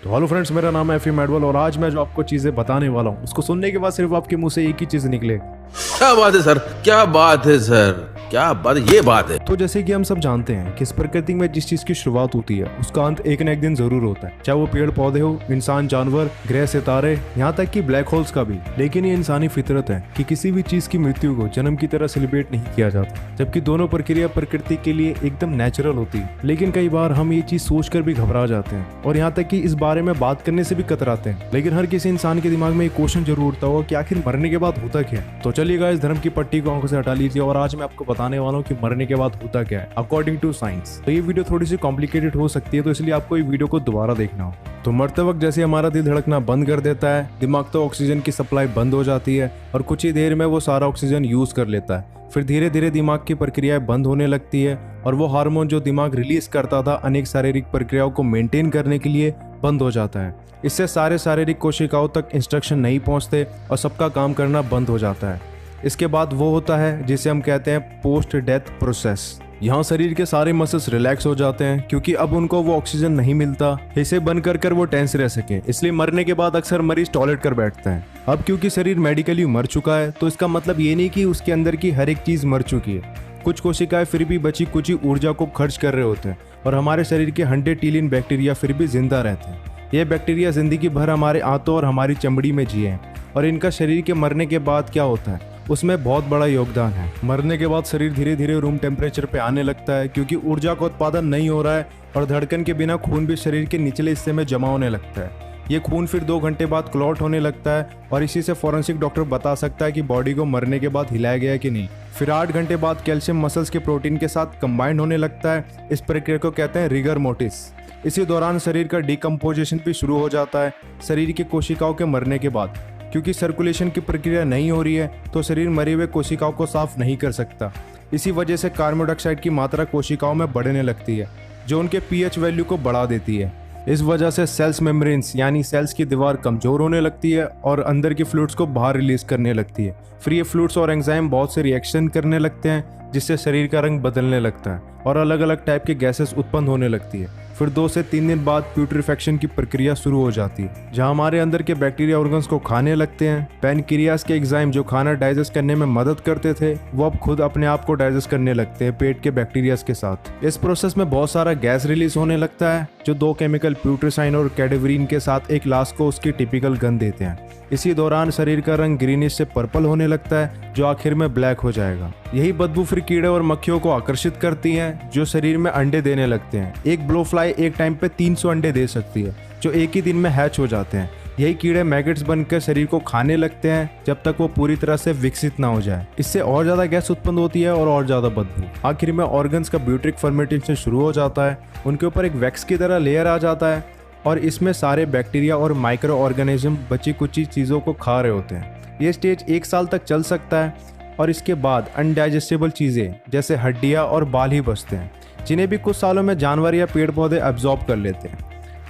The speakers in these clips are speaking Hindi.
तो हेलो फ्रेंड्स, मेरा नाम है एफी मैडवल और आज मैं जो आपको चीजें बताने वाला हूँ उसको सुनने के बाद सिर्फ आपके मुंह से एक ही चीज निकले। क्या बात है सर, क्या बात है सर, क्या बात है, ये बात है। तो जैसे कि हम सब जानते हैं कि इस प्रकृति में जिस चीज की शुरुआत होती है उसका अंत एक न एक दिन जरूर होता है, चाहे वो पेड़ पौधे हो, इंसान, जानवर, ग्रह, सितारे, यहाँ तक कि ब्लैक होल्स का भी। लेकिन ये इंसानी फितरत है कि किसी भी चीज की मृत्यु को जन्म की तरह सेलिब्रेट नहीं किया जाता, जबकि दोनों प्रक्रिया प्रकृति के लिए एकदम नेचुरल होती है। लेकिन कई बार हम ये चीज सोचकर भी घबरा जाते हैं और यहाँ तक कि इस बारे में बात करने से भी कतराते हैं। लेकिन हर किसी इंसान के दिमाग में एक क्वेश्चन जरूर उठता होगा कि आखिर मरने के बाद होता क्या है। तो चलिएगा, इस धर्म की पट्टी को आंखों से हटा लीजिए और आज मैं आपको बताने वाला हूँ कि मरने के बाद होता क्या है अकॉर्डिंग टू साइंस। तो ये वीडियो थोड़ी सी कॉम्प्लिकेटेड हो सकती है, तो इसलिए आपको ये वीडियो को दोबारा देखना हो। तो मरते वक्त जैसे हमारा दिल धड़कना बंद कर देता है, दिमाग तो ऑक्सीजन की सप्लाई बंद हो जाती है और कुछ ही देर में वो सारा ऑक्सीजन यूज कर लेता है। फिर धीरे धीरे दिमाग की प्रक्रियाएं बंद होने लगती है और वो हार्मोन जो दिमाग रिलीज करता था अनेक शारीरिक प्रक्रियाओं को मेंटेन करने के लिए बंद हो जाता है। इससे सारे शारीरिक कोशिकाओं तक इंस्ट्रक्शन नहीं पहुंचते और सबका काम करना बंद हो जाता है। इसके बाद वो होता है जिसे हम कहते हैं पोस्ट डेथ प्रोसेस। यहाँ शरीर के सारे मसल्स रिलैक्स हो जाते हैं क्योंकि अब उनको वो ऑक्सीजन नहीं मिलता इसे बंद कर वो टेंस रह सके। इसलिए मरने के बाद अक्सर मरीज टॉयलेट कर बैठते हैं। अब क्योंकि शरीर मेडिकली मर चुका है तो इसका मतलब ये नहीं कि उसके अंदर की हर एक चीज मर चुकी है। कुछ कोशिकाएं फिर भी बची कुछ ही ऊर्जा को खर्च कर रहे होते हैं और हमारे शरीर के 100 ट्रिलियन बैक्टीरिया फिर भी जिंदा रहते हैं। ये बैक्टीरिया जिंदगी भर हमारे आंतों और हमारी चमड़ी में जिए हैं और इनका शरीर के मरने के बाद क्या होता है उसमें बहुत बड़ा योगदान है। मरने के बाद शरीर धीरे धीरे रूम टेम्परेचर पे आने लगता है क्योंकि ऊर्जा का उत्पादन नहीं हो रहा है और धड़कन के बिना खून भी शरीर के निचले हिस्से में जमा होने लगता है। ये खून फिर 2 घंटे बाद क्लॉट होने लगता है और इसी से फॉरेंसिक डॉक्टर बता सकता है कि बॉडी को मरने के बाद हिलाया गया है कि नहीं। फिर 8 घंटे बाद कैल्शियम मसल्स के प्रोटीन के साथ कंबाइंड होने लगता है। इस प्रक्रिया को कहते हैं रिगर मोर्टिस। इसी दौरान शरीर का डिकम्पोजिशन भी शुरू हो जाता है शरीर की कोशिकाओं के मरने के बाद। क्योंकि सर्कुलेशन की प्रक्रिया नहीं हो रही है तो शरीर मरे हुए कोशिकाओं को साफ नहीं कर सकता। इसी वजह से कार्बन डाइऑक्साइड की मात्रा कोशिकाओं में बढ़ने लगती है जो उनके पीएच वैल्यू को बढ़ा देती है। इस वजह से सेल्स मेम्ब्रेन्स यानी सेल्स की दीवार कमजोर होने लगती है और अंदर की फ्लूइड्स को बाहर रिलीज करने लगती है। फिर ये फ्लूइड्स और एंजाइम बहुत से रिएक्शन करने लगते हैं जिससे शरीर का रंग बदलने लगता है और अलग अलग टाइप के गैसेस उत्पन्न होने लगती है। फिर 2 से 3 दिन बाद प्यूट्रिफेक्शन की प्रक्रिया शुरू हो जाती है जहां हमारे अंदर के बैक्टीरिया ऑर्गन्स को खाने लगते हैं। पैनक्रियास के एंजाइम जो खाना डाइजेस्ट करने में मदद करते थे वो अब खुद अपने आप को डाइजेस्ट करने लगते हैं पेट के बैक्टीरियास के साथ। इस प्रोसेस में बहुत सारा गैस रिलीज होने लगता है जो 2 केमिकल प्यूट्रिसाइन और कैडेवरीन के साथ एक लाश को उसकी टिपिकल गंध देते हैं। इसी दौरान शरीर का रंग ग्रीनिश से पर्पल होने लगता है जो आखिर में ब्लैक हो जाएगा। यही बदबू फिर कीड़े और मक्खियों को आकर्षित करती हैं जो शरीर में अंडे देने लगते हैं। एक ब्लो फ्लाई एक टाइम पे 300 अंडे दे सकती है जो एक ही दिन में हैच हो जाते हैं। यही कीड़े मैगेट्स बनकर शरीर को खाने लगते हैं जब तक वो पूरी तरह से विकसित ना हो जाए। इससे और ज्यादा गैस उत्पन्न होती है और ज्यादा बदबू। आखिर में ऑर्गन्स का ब्यूट्रिक फर्मेंटेशन शुरू हो जाता है। उनके ऊपर एक वैक्स की तरह लेयर आ जाता है और इसमें सारे बैक्टीरिया और माइक्रो ऑर्गेनिज्म बची कुची चीज़ों को खा रहे होते हैं। ये स्टेज 1 साल तक चल सकता है और इसके बाद अनडाइजेस्टेबल चीज़ें जैसे हड्डियाँ और बाल ही बचते हैं जिन्हें भी कुछ सालों में जानवर या पेड़ पौधे एब्जॉर्ब कर लेते हैं।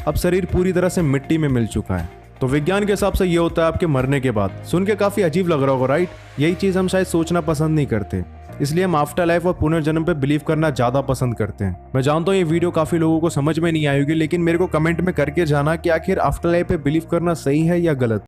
अब शरीर पूरी तरह से मिट्टी में मिल चुका है। तो विज्ञान के हिसाब से ये होता है आपके मरने के बाद। सुन के काफ़ी अजीब लग रहा होगा, राइट? यही चीज़ हम शायद सोचना पसंद नहीं करते, इसलिए हम आफ्टर लाइफ और पुनर्जन्म पे बिलीव करना ज़्यादा पसंद करते हैं। मैं जानता हूँ ये वीडियो काफ़ी लोगों को समझ में नहीं आई होगी, लेकिन मेरे को कमेंट में करके जाना कि आखिर आफ्टर लाइफ पे बिलीव करना सही है या गलत।